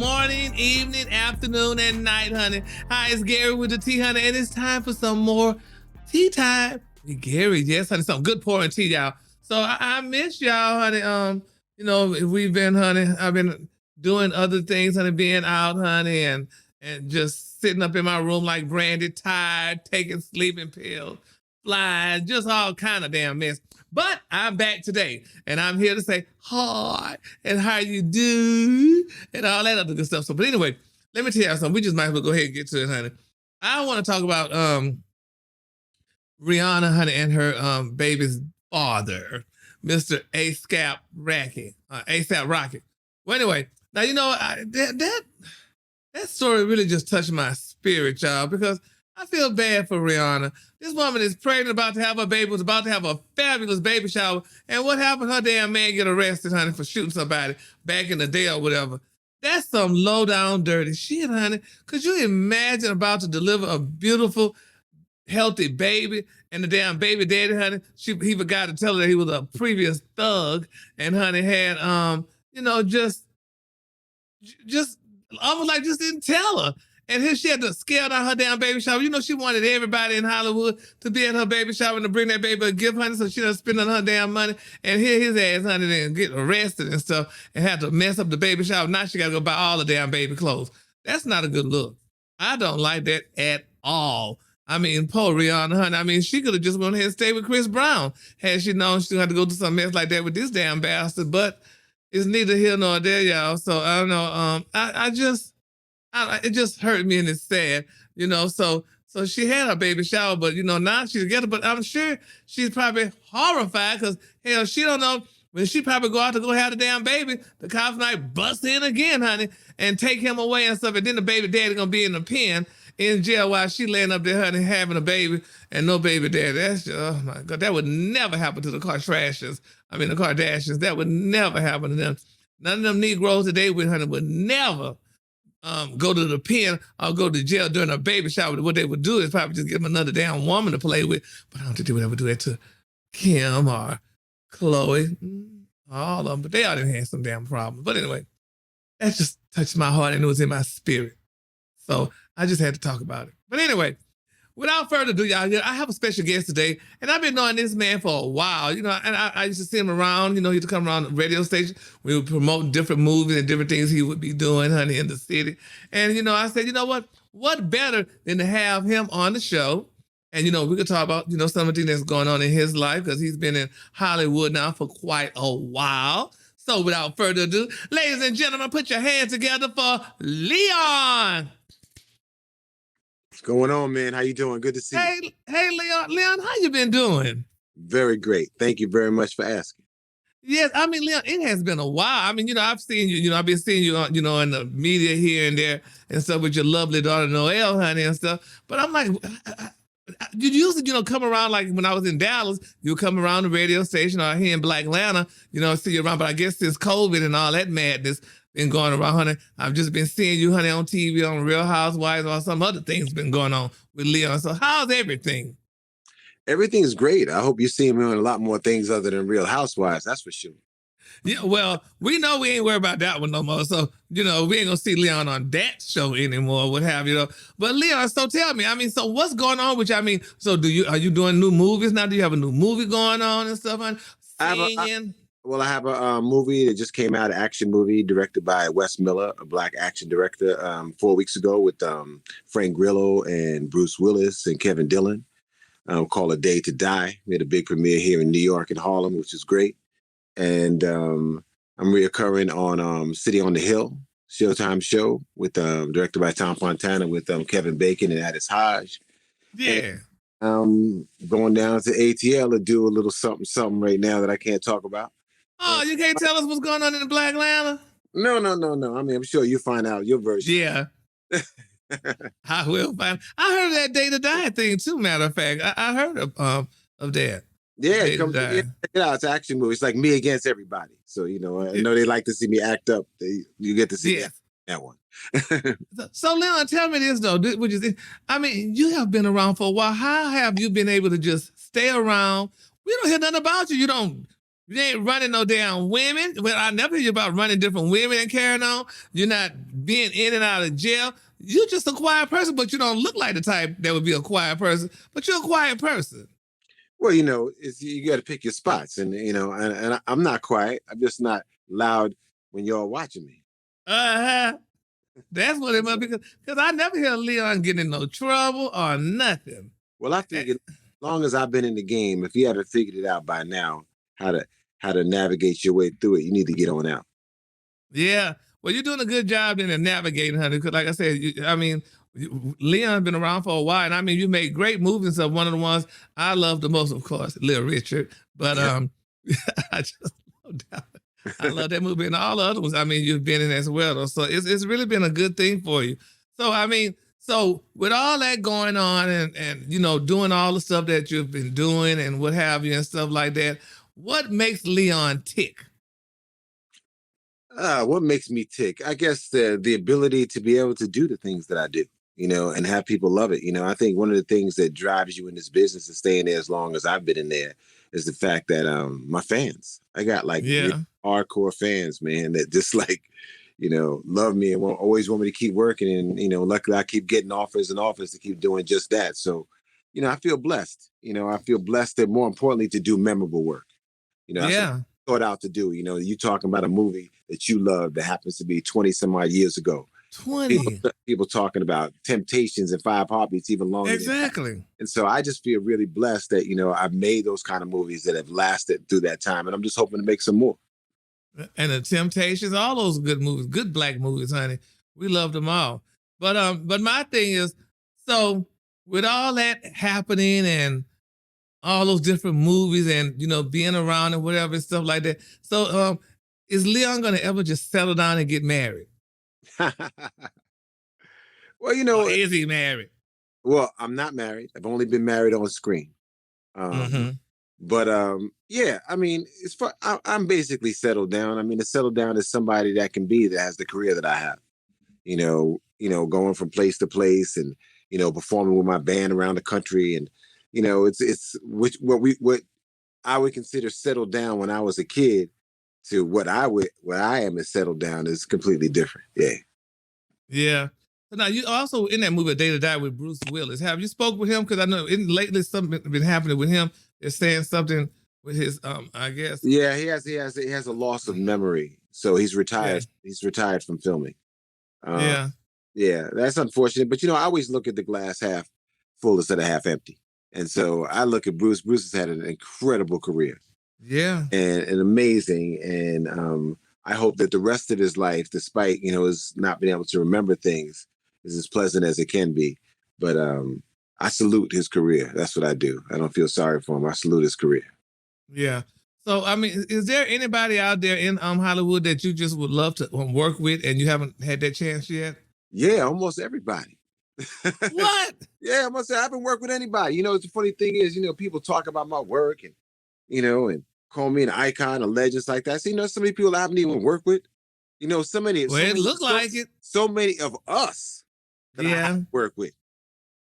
morning, evening, afternoon, and night, honey. Hi, it's Gary with the tea, honey, and it's time for some more tea time with Gary. Yes, honey, some good pouring tea, y'all. So I miss y'all, honey. We've been, honey, I've been doing other things, honey, being out, honey, and just sitting up in my room like Brandy, tired, taking sleeping pills, flying, just all kind of damn mess. But I'm back today, and I'm here to say hi, and how you do, and all that other good stuff. So, but anyway, let me tell you something. We just might as well go ahead and get to it, honey. I want to talk about Rihanna, honey, and her baby's father, Mr. ASAP Rocky. Well, anyway, now that story really just touched my spirit, y'all, because I feel bad for Rihanna. This woman is pregnant, about to have a baby, was about to have a fabulous baby shower. And what happened? Her damn man get arrested, honey, for shooting somebody back in the day or whatever. That's some low down dirty shit, honey. Could you imagine about to deliver a beautiful, healthy baby, and the damn baby daddy, honey, he forgot to tell her that he was a previous thug, and honey had just almost like just didn't tell her. And here she had to scale down her damn baby shower. You know, she wanted everybody in Hollywood to be at her baby shower and to bring that baby a gift, honey, so she doesn't spend on her damn money. And here his ass, honey, then get arrested and stuff and had to mess up the baby shower. Now she got to go buy all the damn baby clothes. That's not a good look. I don't like that at all. I mean, poor Rihanna, honey. I mean, she could have just went ahead and stayed with Chris Brown had she known she had to go through some mess like that with this damn bastard. But it's neither here nor there, y'all. So I don't know. It just hurt me and it's sad, So she had her baby shower, but now she's together. But I'm sure she's probably horrified because hell, she don't know when she probably go out to go have the damn baby. The cops might bust in again, honey, and take him away and stuff. And then the baby daddy gonna be in the pen in jail while she laying up there, honey, having a baby and no baby daddy. That's just, oh my God, that would never happen to the Kardashians. That would never happen to them. None of them Negroes today with, honey, would never go to the pen or go to jail during a baby shower. What they would do is probably just give them another damn woman to play with. But I don't think they would ever do that to Kim or Chloe. All of them. But they all didn't have some damn problem. But anyway, that just touched my heart and it was in my spirit. So I just had to talk about it. But anyway, without further ado, y'all, I have a special guest today, and I've been knowing this man for a while, and I used to see him around, he used to come around the radio station. We would promote different movies and different things he would be doing, honey, in the city. And, I said, what better than to have him on the show? And, we could talk about, some of the things that's going on in his life, because he's been in Hollywood now for quite a while. So without further ado, ladies and gentlemen, put your hands together for Leon. What's going on, man? How you doing? Good to see you. Hey, Leon. Leon, how you been doing? Very great. Thank you very much for asking. Yes, I mean, Leon, it has been a while. I mean, I've seen you, I've been seeing you on, in the media here and there and stuff with your lovely daughter, Noelle, honey, and stuff. But I'm like, you used to, come around, like when I was in Dallas, you would come around the radio station or here in Black Atlanta, see you around. But I guess since COVID and all that madness been going around, honey, I've just been seeing you, honey, on TV, on Real Housewives, or some other things been going on with Leon. So how's everything? Everything's great. I hope you see me on a lot more things other than Real Housewives. That's for sure. Yeah, well, we know we ain't worried about that one no more. So, we ain't gonna see Leon on that show anymore, what have you. But Leon, so tell me, so what's going on with you? So are you doing new movies now? Do you have a new movie going on and stuff? Singing? I have a movie that just came out, an action movie directed by Wes Miller, a Black action director, 4 weeks ago with Frank Grillo and Bruce Willis and Kevin Dillon, called A Day to Die. We had a big premiere here in New York and Harlem, which is great. And I'm reoccurring on City on the Hill, Showtime show, with directed by Tom Fontana with Kevin Bacon and Addis Hodge. Yeah. And, going down to ATL to do a little something right now that I can't talk about. Oh, you can't tell us what's going on in the Black Atlanta? No. I mean, I'm sure you'll find out your version. Yeah. I will find. I heard that Day to Die thing too. Matter of fact, I heard of that. Yeah, check it out. It's an action movie. It's like me against everybody. So I know they like to see me act up. You get to see that one. So Leon, tell me this though. Would you think? I mean, you have been around for a while. How have you been able to just stay around? We don't hear nothing about you. You don't You ain't running no damn women. Well, I never hear you about running different women and carrying on. You're not being in and out of jail. You're just a quiet person, but you don't look like the type that would be a quiet person. But you're a quiet person. Well, you got to pick your spots, and I'm not quiet. I'm just not loud when y'all watching me. Uh huh. That's what it must be. Because I never hear Leon getting in no trouble or nothing. Well, I figured as long as I've been in the game, if you haven't figured it out by now, how to navigate your way through it, you need to get on out. Yeah. Well, you're doing a good job in navigating, honey. Because, like I said, Leon been around for a while, and I mean, you made great movies. Of one of the ones I love the most, of course, Little Richard. But I just love that. I love that movie and all the other ones. I mean, you've been in as well, though. So it's really been a good thing for you. So I mean, so with all that going on and doing all the stuff that you've been doing and what have you and stuff like that, what makes Leon tick? What makes me tick? I guess the ability to be able to do the things that I do, and have people love it. I think one of the things that drives you in this business and staying there as long as I've been in there is the fact that my fans, I got like really hardcore fans, man, that just like, love me and always want me to keep working. And, luckily I keep getting offers and offers to keep doing just that. So, I feel blessed. I feel blessed that more importantly to do memorable work. That's what I thought out to do. You talking about a movie that you love that happens to be 20 some odd years ago. 20. People talking about Temptations and Five Heartbeats even longer. Exactly. And so I just feel really blessed that, I've made those kind of movies that have lasted through that time. And I'm just hoping to make some more. And the Temptations, all those good movies, good black movies, honey. We loved them all. But my thing is, so with all that happening and all those different movies and being around and whatever and stuff like that. So is Leon gonna ever just settle down and get married? Well, or is he married? Well, I'm not married. I've only been married on screen. But yeah, I mean, I'm basically settled down. I mean, to settle down is somebody that has the career that I have. Going from place to place and performing with my band around the country, and it's what I would consider settled down when I was a kid to what I am is settled down is completely different. Yeah. Yeah. So now you also in that movie Day to Die with Bruce Willis. Have you spoke with him? Because I know lately something been happening with him. They're saying something with his I guess. Yeah, he has a loss of memory. So he's retired. Yeah. He's retired from filming. Yeah, that's unfortunate. But I always look at the glass half full instead of half empty. And so I look at Bruce. Bruce has had an incredible career. Yeah. And amazing. And I hope that the rest of his life, despite, his not being able to remember things, is as pleasant as it can be. But I salute his career. That's what I do. I don't feel sorry for him. I salute his career. Yeah. So, I mean, is there anybody out there in Hollywood that you just would love to work with and you haven't had that chance yet? Yeah, almost everybody. What? Yeah, I must say I haven't worked with anybody. The funny thing is, people talk about my work and, and call me an icon, a legend like that. So, so many people I haven't even worked with. So many. Well, it looked like it. So many of us that I have to work with.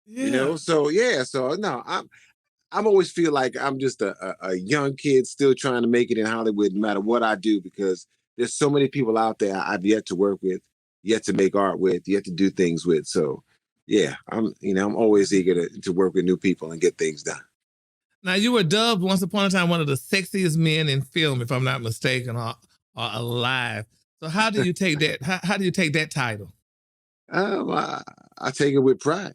Yeah. So yeah. So no, I'm always feel like I'm just a young kid still trying to make it in Hollywood, no matter what I do, because there's so many people out there I've yet to work with, yet to make art with, yet to do things with. So yeah, I'm always eager to work with new people and get things done. Now, you were dubbed once upon a time one of the sexiest men in film, if I'm not mistaken, or alive. So how do you take that? How do you take that title? I take it with pride.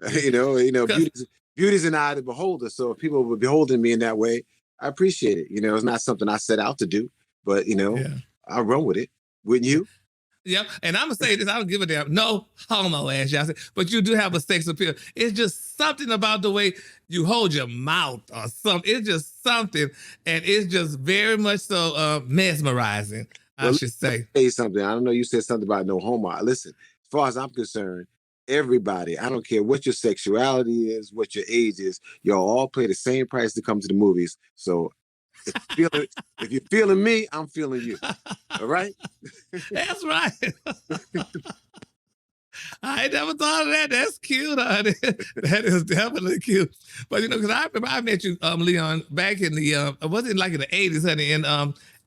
Beauty's an eye of the beholder. So if people were beholding me in that way, I appreciate it. It's not something I set out to do, but I run with it. Wouldn't you? Yep. And I'm gonna say this, I don't give a damn. No homo ass, y'all say, but you do have a sex appeal. It's just something about the way you hold your mouth or something. It's just something, and it's just very much so mesmerizing, I should say. Let me tell you something. I don't know, you said something about no homo. Listen, as far as I'm concerned, everybody, I don't care what your sexuality is, what your age is, y'all all pay the same price to come to the movies. So if you're feeling me, I'm feeling you. All right? That's right. I never thought of that. That's cute, honey. That is definitely cute. But because I remember I met you, Leon, back in the was it like in the 80s, honey, in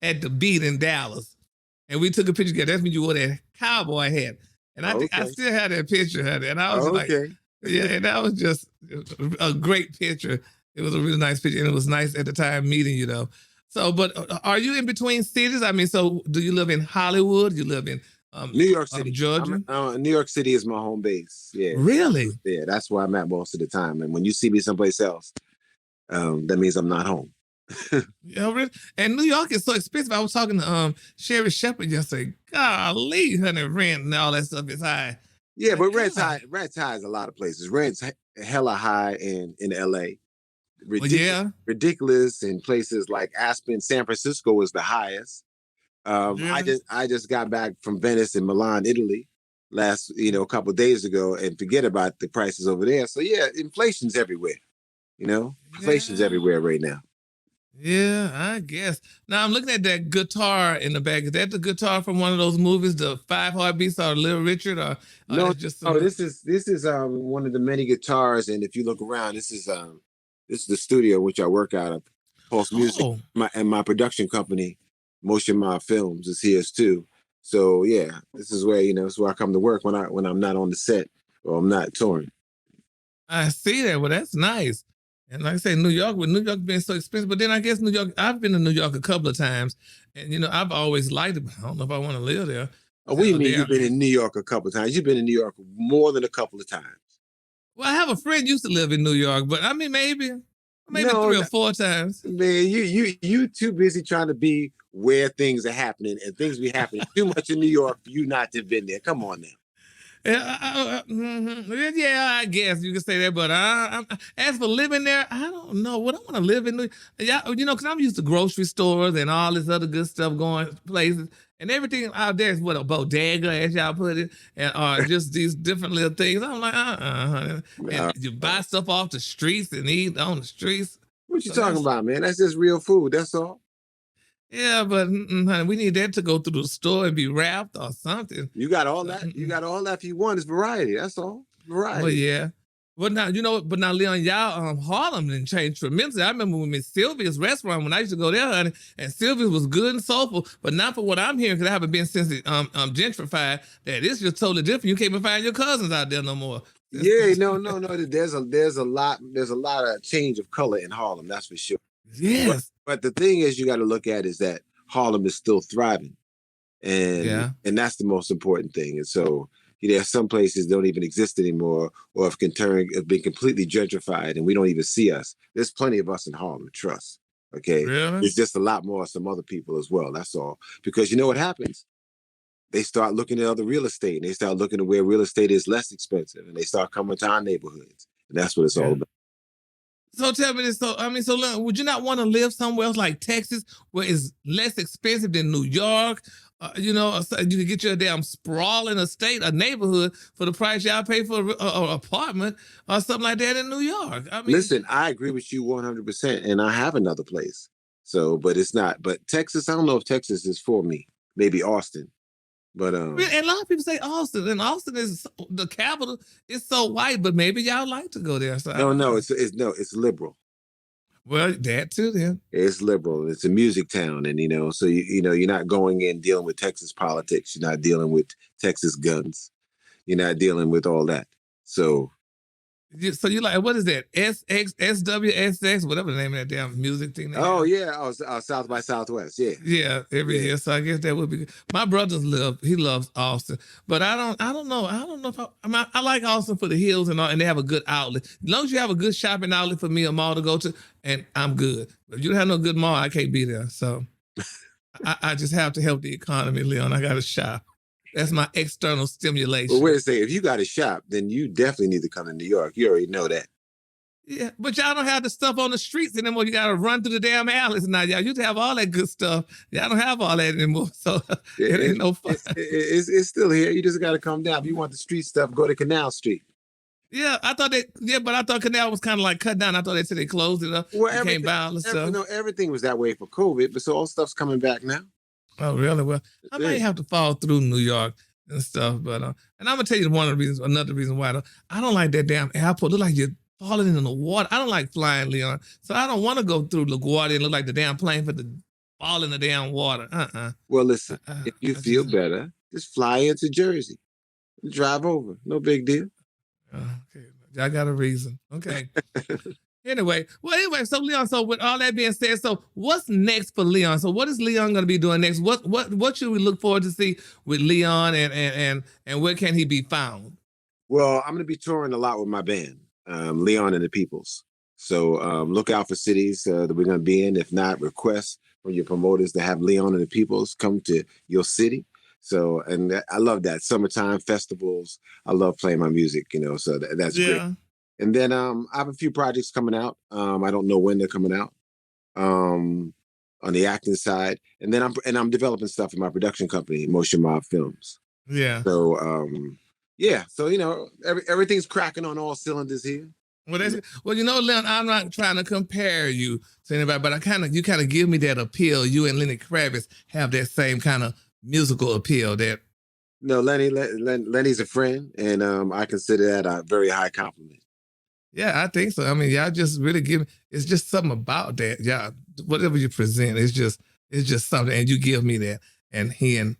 at the beat in Dallas. And we took a picture together. That's when you wore that cowboy hat. And I think I Okay. still have that picture, honey. And I was just like, Okay. yeah, and that was just a great picture. It was a really nice picture, and it was nice at the time meeting you, though. So, but are you in between cities? I mean, so do you live in Hollywood? You live in New York City. Georgia? New York City is my home base. Yeah. Really? Yeah, that's where I'm at most of the time. And when you see me someplace else, that means I'm not home. Yeah, really? And New York is so expensive. I was talking to Sherry Shepherd yesterday. Golly, honey, rent and all that stuff is high. Yeah, but God. rent's high is a lot of places. Rent's hella high in LA. Yeah. Ridiculous in places like Aspen. San Francisco is the highest. Really? I just got back from Venice and Milan, Italy, last a couple of days ago, and forget about the prices over there. So yeah, inflation's everywhere. Inflation's Yeah. everywhere right now. Yeah, I guess. Now I'm looking at that guitar in the back. Is that the guitar from one of those movies, the Five Heartbeats or Little Richard, or No, it's just this is one of the many guitars, and if you look around, this is the studio which I work out of, Pulse Music, Oh, my production company, Motion My Films is here too. So yeah, this is where this is where I come to work when I'm not on the set or I'm not touring. I see that. Well, that's nice. And like I say, New York, with New York being so expensive, but then I guess New York, I've been to New York a couple of times, and I've always liked it, but I don't know if I want to live there. Oh, what do you mean There. you've been in New York a couple of times? You've been in New York more than a couple of times. Well, I have a friend used to live in New York, but I mean, maybe No, 3 or 4 times. man, you too busy trying to be where things are happening, and things be happening too much in New York for you not to have been there. Come on now. Yeah, I guess you could say that, but as for living there, I don't know. Would I want to live in New Yeah, because I'm used to grocery stores and all this other good stuff going places, and everything out there is what a bodega, as y'all put it, and just these different little things. I'm like, honey. And you buy stuff off the streets and eat on the streets. What you talking about, man? That's just real food. That's all. Yeah, but honey, we need that to go through the store and be wrapped or something. You got all that. You got all that. If you want, it's variety. That's all. Variety. Well, yeah. But now, but now, Leon, y'all, Harlem didn't change tremendously. I remember when Miss Sylvia's restaurant, when I used to go there, honey, and Sylvia's was good and soulful, but not for what I'm hearing, because I haven't been since it gentrified, that it's just totally different. You can't even find your cousins out there no more. Yeah, no. There's a lot of change of color in Harlem. That's for sure. Yes. But the thing is, you got to look at is that Harlem is still thriving, and that's the most important thing. And so some places don't even exist anymore, or have been completely gentrified, and we don't even see us. There's plenty of us in Harlem, trust. Okay, really? There's just a lot more of some other people as well. That's all. Because you know what happens? They start looking at other real estate, and they start looking at where real estate is less expensive, and they start coming to our neighborhoods, and that's what it's all about. So tell me this. So would you not want to live somewhere else like Texas, where it's less expensive than New York? You can get your damn sprawling estate, a neighborhood for the price y'all pay for an apartment or something like that in New York. I mean, listen, I agree with you 100%, and I have another place. So, but it's not. But Texas, I don't know if Texas is for me. Maybe Austin. But and a lot of people say Austin, and Austin is the capital. It's so white, but maybe y'all like to go there. So it's liberal. Well, that too, then. It's liberal. It's a music town, and so you're not going in dealing with Texas politics. You're not dealing with Texas guns. You're not dealing with all that. So you like, what is that? SWSX, whatever the name of that damn music thing. Oh yeah, South by Southwest. Yeah. Yeah, every year. So I guess that would be good. My brother loves Austin, but I don't know. I don't know if I like Austin for the hills and all, and they have a good outlet. As long as you have a good shopping outlet for me, a mall to go to, and I'm good. If you don't have no good mall, I can't be there. So I just have to help the economy, Leon. I got to shop. That's my external stimulation. Well, wait a second. If you got a shop, then you definitely need to come to New York. You already know that. Yeah, but y'all don't have the stuff on the streets anymore. You got to run through the damn alleys now. Y'all used to have all that good stuff. Y'all don't have all that anymore. So it ain't no fun. It's still here. You just got to come down. If you want the street stuff, go to Canal Street. Yeah, but I thought Canal was kind of like cut down. I thought they said they closed it up. Well, you can't buy all the stuff. No, everything was that way for COVID, but so all stuff's coming back now. Oh, really? Well, I might have to fall through New York. and stuff. But and I'm gonna tell you another reason why I don't like that damn airport. Look like you're falling into the water. I don't like flying, Leon. So I don't want to go through LaGuardia and look like the damn plane for the fall in the damn water. Well, listen, if you feel better, just fly into Jersey, drive over. No big deal. Okay, I got a reason. Okay. Anyway, so Leon, so with all that being said, so what's next for Leon? So what is Leon going to be doing next? What should we look forward to see with Leon, and where can he be found? Well, I'm going to be touring a lot with my band, Leon and the Peoples. So look out for cities that we're going to be in. If not, request from your promoters to have Leon and the Peoples come to your city. So, and I love that. Summertime festivals. I love playing my music, so that's great. And then I have a few projects coming out. I don't know when they're coming out on the acting side. And then I'm developing stuff in my production company, Motion Mob Films. Yeah. So so everything's cracking on all cylinders here. Well, Leon, I'm not trying to compare you to anybody, but you kind of give me that appeal. You and Lenny Kravitz have that same kind of musical appeal. No, Lenny's a friend, and I consider that a very high compliment. Yeah, I think so. I mean, y'all just really it's just something about that. Yeah, whatever you present, it's just something, and you give me that, and he and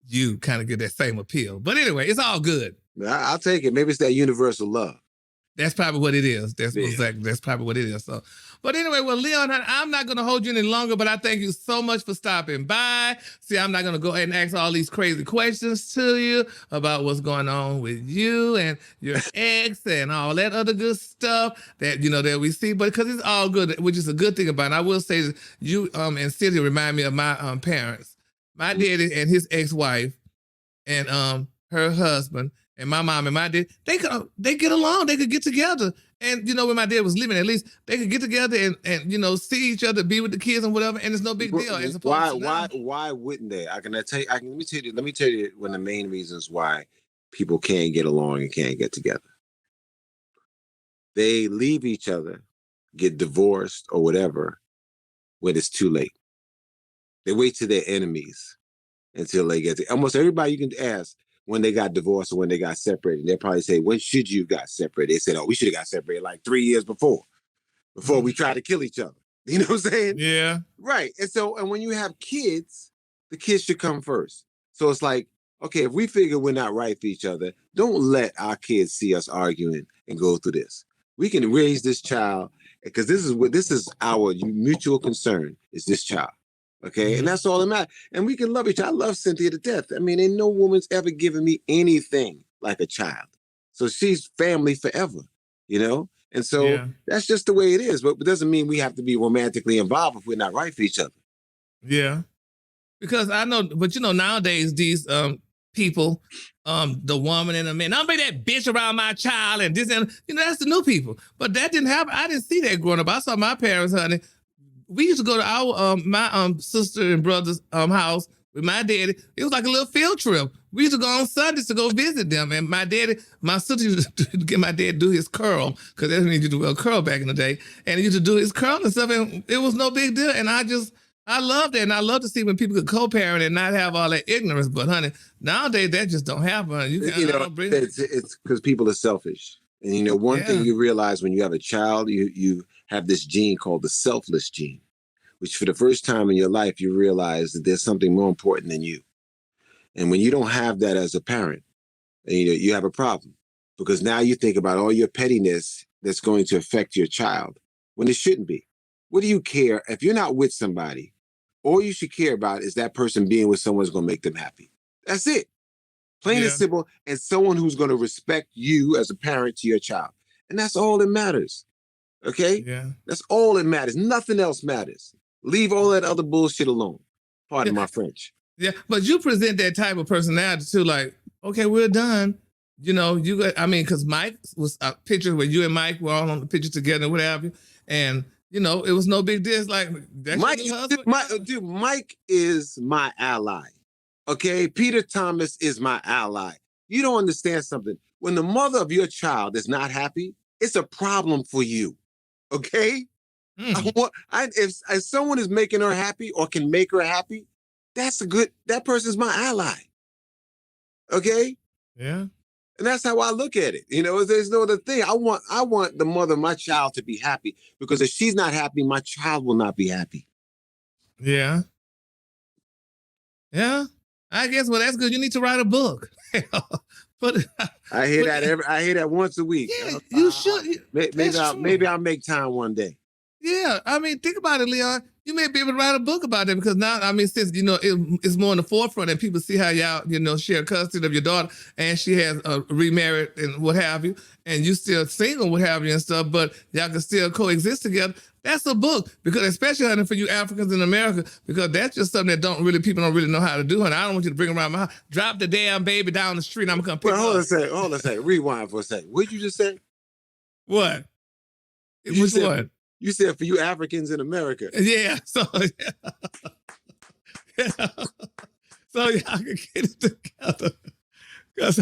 you kind of get that same appeal. But anyway, it's all good. I'll take it. Maybe it's that universal love. That's probably what it is. That's probably what it is. So, but anyway, well, Leon, I'm not going to hold you any longer, but I thank you so much for stopping by. See, I'm not going to go ahead and ask all these crazy questions to you about what's going on with you and your ex and all that other good stuff that, that we see, but because it's all good, which is a good thing about it. And I will say that you and Cynthia remind me of my parents, my daddy and his ex-wife and her husband. And my mom and my dad, they get along. They could get together. And, when my dad was living, at least they could get together and see each other, be with the kids and whatever. And it's no big deal. As opposed to why wouldn't they? Let me tell you one of the main reasons why people can't get along and can't get together. They leave each other, get divorced or whatever, when it's too late. They wait till they're enemies until they get to. Almost everybody you can ask, when they got divorced or when they got separated, they'll probably say, when should you got separated? They said, we should have got separated like 3 years before we tried to kill each other. You know what I'm saying? Yeah. Right. And when you have kids, the kids should come first. So it's like, okay, if we figure we're not right for each other, don't let our kids see us arguing and go through this. We can raise this child, because this is our mutual concern, is this child. Okay, and that's all that matters. And we can love each other. I love Cynthia to death. I mean, ain't no woman's ever given me anything like a child. So she's family forever, And so that's just the way it is. But it doesn't mean we have to be romantically involved if we're not right for each other. Yeah. Because I know, but nowadays these people, the woman and the man, don't bring that bitch around my child and this and that's the new people. But that didn't happen. I didn't see that growing up. I saw my parents, honey. We used to go to our my sister and brother's house with my daddy. It was like a little field trip. We used to go on Sundays to go visit them. And my sister used to get my dad do his curl, because that's when he used to wear a curl back in the day. And he used to do his curl and stuff, and it was no big deal. And I love that. And I love to see when people could co-parent and not have all that ignorance. But honey, nowadays that just don't happen. It's because people are selfish. And one thing you realize when you have a child, you have this gene called the Selfless Gene, which for the first time in your life, you realize that there's something more important than you. And when you don't have that as a parent, you have a problem, because now you think about all your pettiness that's going to affect your child when it shouldn't be. What do you care? If you're not with somebody, all you should care about is that person being with someone who's going to make them happy. That's it. Plain and simple, and someone who's going to respect you as a parent to your child. And that's all that matters. Okay? Yeah. That's all that matters. Nothing else matters. Leave all that other bullshit alone. Pardon my French. Yeah, but you present that type of personality too, like, okay, we're done. Because Mike was a picture where you and Mike were all on the picture together, what have you. And, it was no big deal. It's like, that's Mike is my ally. Okay, Peter Thomas is my ally. You don't understand something. When the mother of your child is not happy, it's a problem for you. Okay? If someone is making her happy or can make her happy, that person's my ally. Okay. Yeah. And that's how I look at it. There's no other thing. I want the mother of my child to be happy, because if she's not happy, my child will not be happy. Yeah. Yeah. I guess, well, that's good. You need to write a book. But I hear that once a week. Yeah, you should. Maybe I'll make time one day. Yeah, I mean, think about it, Leon. You may be able to write a book about it, because now, I mean, since it's more in the forefront and people see how y'all, share custody of your daughter, and she has remarried and what have you, and you still single, what have you, and stuff, but y'all can still coexist together. That's a book, because especially, honey, for you Africans in America, because that's just something that people don't really know how to do, honey. I don't want you to bring around my house. Drop the damn baby down the street, and I'm gonna come pick her up. Hold on a second. Rewind for a second. What did you just say? What? Which one? You said for you Africans in America. Yeah. So yeah. So y'all can get it together. Because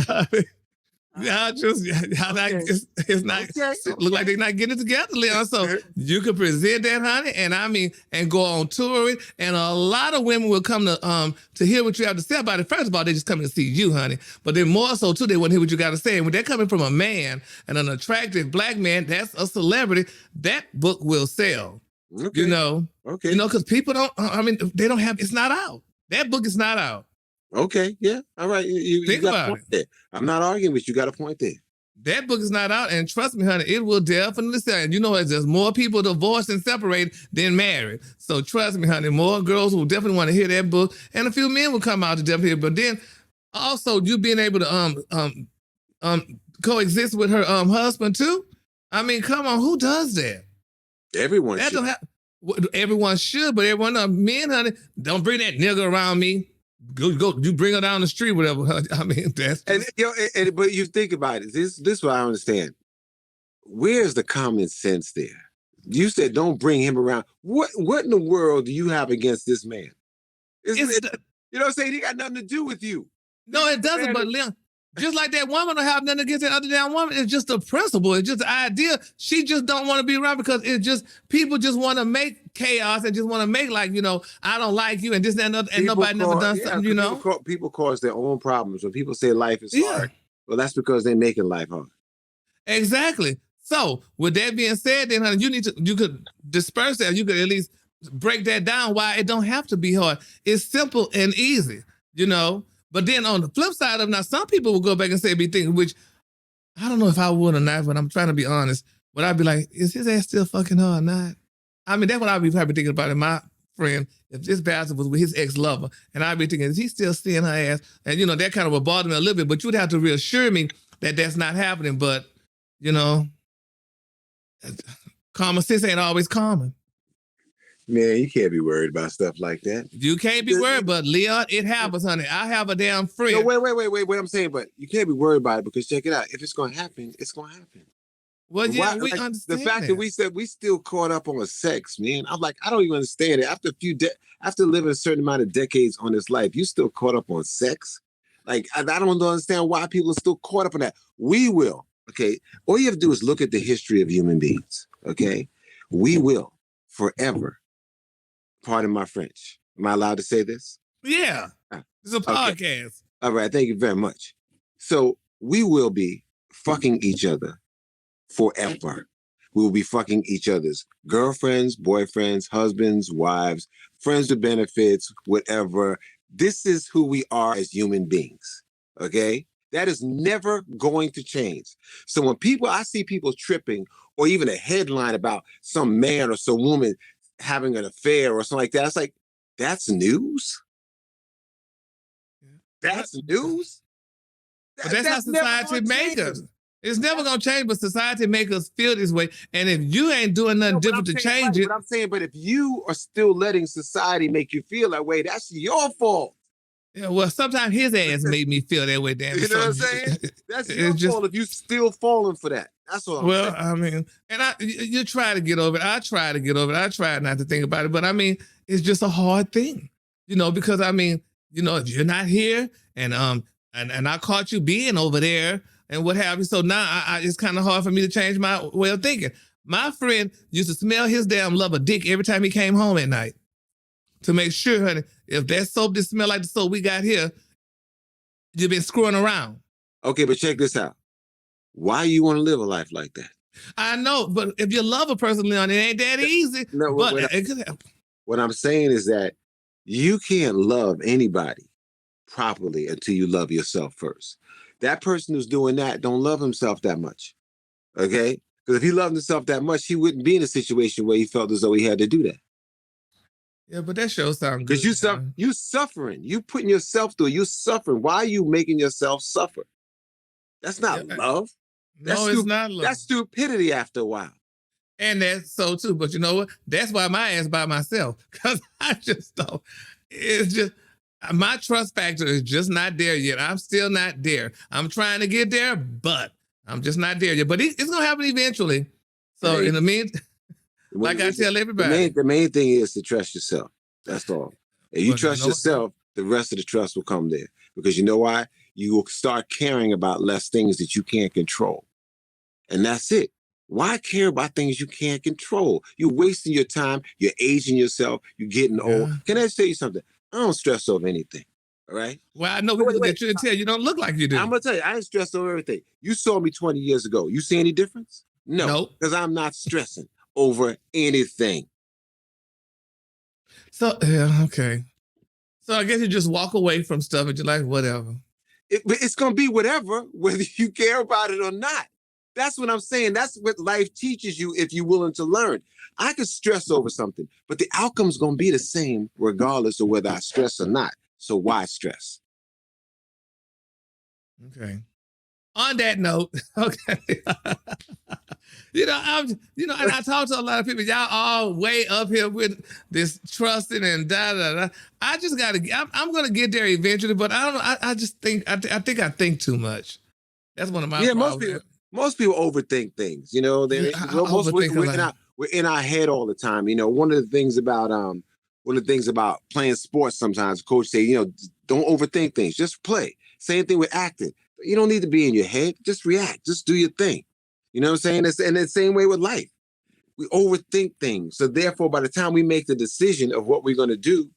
it's not look like they're not getting it together, Leon. So you can present that, honey, and go on touring, and a lot of women will come to hear what you have to say about it. First of all, they just coming to see you, honey, but then more so too, they want to hear what you got to say. And when they're coming from a man, and an attractive black man, that's a celebrity, that book will sell. Okay. Okay. Because people don't. They don't have. It's not out. That book is not out. Okay, yeah, all right. You got a point there. I'm not arguing with you. Got a point there. That book is not out, and trust me, honey, it will definitely sell. And there's more people divorced and separated than married. So trust me, honey, more girls will definitely want to hear that book, and a few men will come out to definitely hear. But then also you being able to coexist with her husband too. I mean, come on, who does that? Everyone that should. Everyone should, but men, honey, don't bring that nigga around me. Go! You bring her down the street, whatever. I mean, that's but you think about it. This is what I understand. Where's the common sense there? You said don't bring him around. What in the world do you have against this man? You know what I'm saying? He got nothing to do with you. No, it doesn't. But Leon, just like that woman don't have nothing against that other damn woman. It's just a principle. It's just the idea. She just don't want to be around, because people just want to make chaos and just want to make I don't like you and this and that, and nobody never done something. People cause their own problems. When people say life is hard, well, that's because they're making life hard. Exactly. So with that being said, then honey, you could disperse that. You could at least break that down why it don't have to be hard. It's simple and easy, But then on the flip side of now, some people will go back and say, be thinking, which I don't know if I would or not, but I'm trying to be honest. But I'd be like, is his ass still fucking her or not? I mean, that's what I'd be probably thinking about it. My friend, if this bastard was with his ex-lover, and I'd be thinking, is he still seeing her ass? And, that kind of would bother me a little bit, but you'd have to reassure me that that's not happening. But, common sense ain't always common. Man, you can't be worried about stuff like that. You can't be worried, but Leon, it happens, honey. I have a damn friend. No, wait. I'm saying, but you can't be worried about it, because check it out. If it's going to happen, it's going to happen. Well, yeah, we understand the fact that we said we still caught up on sex, man. I'm like, I don't even understand it. After living a certain amount of decades on this life, you still caught up on sex? Like, I don't understand why people are still caught up on that. We will, okay? All you have to do is look at the history of human beings, okay? We will forever. Pardon my French. Am I allowed to say this? Yeah. It's a podcast. Okay. All right. Thank you very much. So we will be fucking each other forever. We will be fucking each other's girlfriends, boyfriends, husbands, wives, friends with benefits, whatever. This is who we are as human beings. Okay? That is never going to change. So when I see people tripping, or even a headline about some man or some woman having an affair or something like that, it's like, that's news? That's news? But that's how society makes us. It's never going to change, but society make us feel this way. And if you ain't doing nothing different to change it. But I'm saying, but if you are still letting society make you feel that way, that's your fault. Yeah, well, sometimes his ass made me feel that way, damn. You know what I'm saying? That's your fault if you still falling for that. That's what I'm saying. I mean, and you try to get over it. I try to get over it. I try not to think about it. But I mean, it's just a hard thing, because I mean, if you're not here and I caught you being over there and what have you. So now it's kind of hard for me to change my way of thinking. My friend used to smell his damn lover dick every time he came home at night to make sure, honey, if that soap didn't smell like the soap we got here, You've been screwing around. Okay, but check this out. Why you want to live a life like that? I know, but if you love a person, Leon, it ain't that easy. No, but it could happen. What I'm saying is that you can't love anybody properly until you love yourself first. That person who's doing that don't love himself that much. Okay? Because if he loved himself that much, he wouldn't be in a situation where he felt as though he had to do that. Yeah, but that show sounds good. Because you suffering. You putting yourself through it. You suffering. Why are you making yourself suffer? That's not love. It's not love. That's stupidity after a while. And that's so too. But you know what? That's why my ass by myself. Because I just don't. It's just my trust factor is just not there yet. I'm still not there. I'm trying to get there, but I'm just not there yet. But it's gonna happen eventually. So in the meantime, like I tell everybody, the main thing is to trust yourself. That's all. If you trust yourself, the rest of the trust will come there. Because you know why? You will start caring about less things that you can't control. And that's it. Why care about things you can't control? You're wasting your time. You're aging yourself. You're getting old. Can I just tell you something? I don't stress over anything. All right? Well, I know people look at you and tell you don't look like you do. I'm going to tell you, I ain't stressed over everything. You saw me 20 years ago. You see any difference? No. Because I'm not stressing over anything. So, yeah, okay. So I guess you just walk away from stuff and you're like, whatever. It's going to be whatever, whether you care about it or not. That's what I'm saying. That's what life teaches you if you're willing to learn. I could stress over something, but the outcome's going to be the same regardless of whether I stress or not. So why stress? Okay. On that note, okay. And I talk to a lot of people. Y'all all way up here with this trusting and da da da. I just I'm gonna get there eventually, but I don't know. I just think I think too much. That's one of my problems. Most people overthink things. You know, we're in our head all the time. You know, one of the things about playing sports sometimes, coach say, don't overthink things. Just play. Same thing with acting. You don't need to be in your head. Just react. Just do your thing. You know what I'm saying? And the same way with life. We overthink things. So therefore, by the time we make the decision of what we're going to do,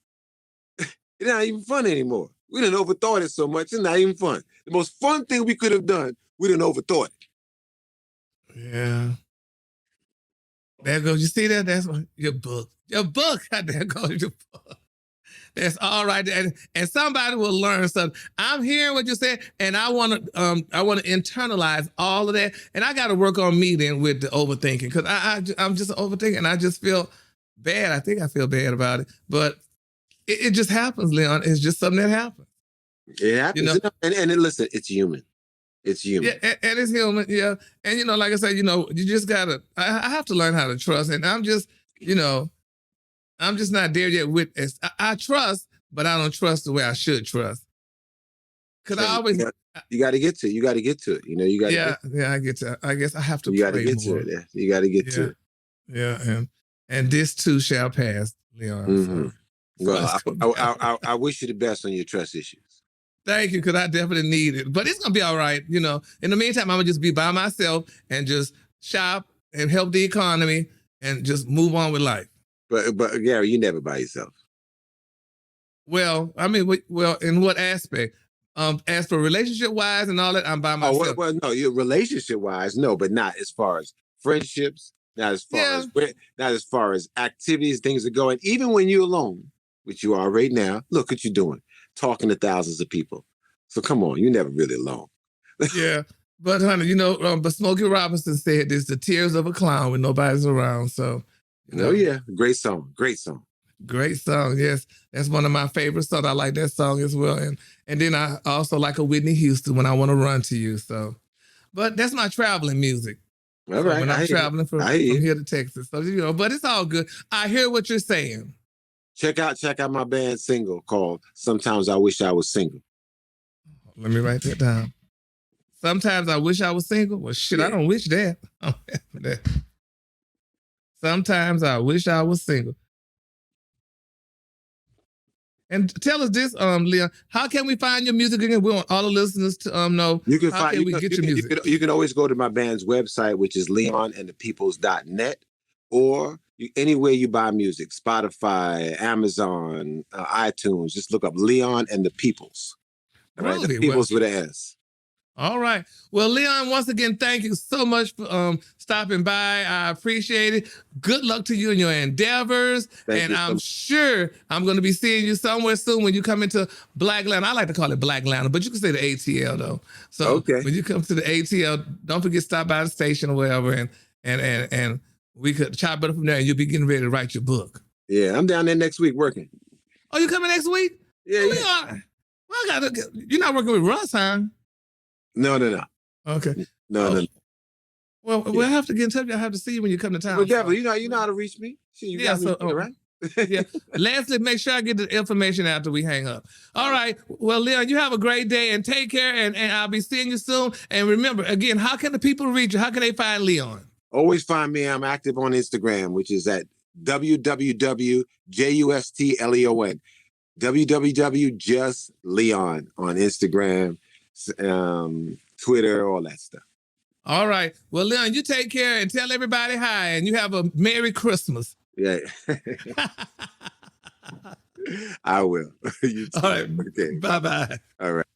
it's not even fun anymore. We done overthought it so much. It's not even fun. The most fun thing we could have done, we done overthought it. Yeah. There goes. You see that? That's your book. Your book. There goes your book. That's all right. And somebody will learn something. I'm hearing what you said, and I want to internalize all of that. And I got to work on me then with the overthinking, because I'm just overthinking. I just feel bad. I think I feel bad about it, but it just happens, Leon. It's just something that happens. It happens. And listen, it's human. It's human. Yeah, and it's human. Yeah. And, like I said, you just got to, I have to learn how to trust. And I'm just, I'm just not there yet with it. I trust, but I don't trust the way I should trust. Because I always... You got to get to it. You got to get to it. I get to it. I guess I have to You got to get to it. You got to get to it. Yeah, and this too shall pass, Leon. Mm-hmm. Well, I wish you the best on your trust issues. Thank you, because I definitely need it. But it's going to be all right. In the meantime, I'm going to just be by myself and just shop and help the economy and just move on with life. But Gary, you never by yourself. Well, I mean, in what aspect? As for relationship-wise and all that, I'm by myself. Oh, well, no, you're relationship-wise, no, but not as far as friendships, not as far as activities, things are going. Even when you're alone, which you are right now, look what you're doing, talking to thousands of people. So come on, you're never really alone. Yeah, but honey, but Smokey Robinson said there's the tears of a clown when nobody's around. So. Oh yeah, great song, great song. Great song, yes. That's one of my favorite songs. I like that song as well. And then I also like a Whitney Houston, When I Want to Run to You. So, but that's my traveling music. All right. When I'm traveling from here to Texas. So, but it's all good. I hear what you're saying. Check out my band single called Sometimes I Wish I Was Single. Let me write that down. Sometimes I wish I was single. Well, shit, yeah. I don't wish that. Sometimes I wish I was single. And tell us this, Leon, how can we find your music again? We want all the listeners to know you can how find, we get your music. You can always go to my band's website, which is leonandthepeoples.net, or anywhere you buy music, Spotify, Amazon, iTunes, just look up Leon and the Peoples. All right, Groovy. the people's with an S. All right. Well, Leon, once again, thank you so much for stopping by. I appreciate it. Good luck to you in your endeavors. Thank you I'm so sure I'm going to be seeing you somewhere soon when you come into Black Atlanta. I like to call it Black Atlanta, but you can say the ATL though. So Okay. when you come to the ATL, don't forget to stop by the station or wherever, and we could chop it up from there, and you'll be getting ready to write your book. Yeah, I'm down there next week working. Oh, you coming next week? Yeah, Oh, yeah. Leon, well, you're not working with Russ, huh? No. Okay. No. Well, we'll have to get in touch. I have to see you when you come to town. Well, definitely, you know how to reach me. See, you Yeah, got me so, here, right? Yeah. Lastly, make sure I get the information after we hang up. All right. Well, Leon, you have a great day and take care, and I'll be seeing you soon. And remember, again, how can the people reach you? How can they find Leon? Always find me. I'm active on Instagram, which is at www.justleon. www.justleon on Instagram, Twitter, all that stuff. All right. Well, Leon, you take care and tell everybody hi, and you have a Merry Christmas. Yeah. I will. You too. All right. Okay. Bye-bye. All right.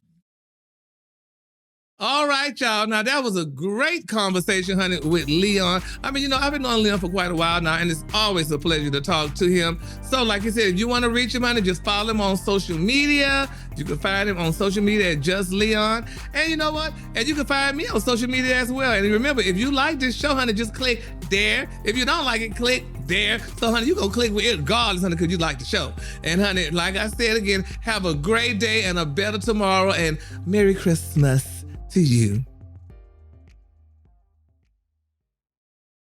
All right, y'all. Now, that was a great conversation, honey, with Leon. I mean, I've been knowing Leon for quite a while now, and it's always a pleasure to talk to him. So, like I said, if you want to reach him, honey, just follow him on social media. You can find him on social media at Just Leon. And you know what? And you can find me on social media as well. And remember, if you like this show, honey, just click there. If you don't like it, click there. So, honey, you gonna click with it regardless, honey, because you like the show. And, honey, like I said again, have a great day and a better tomorrow. And Merry Christmas to you.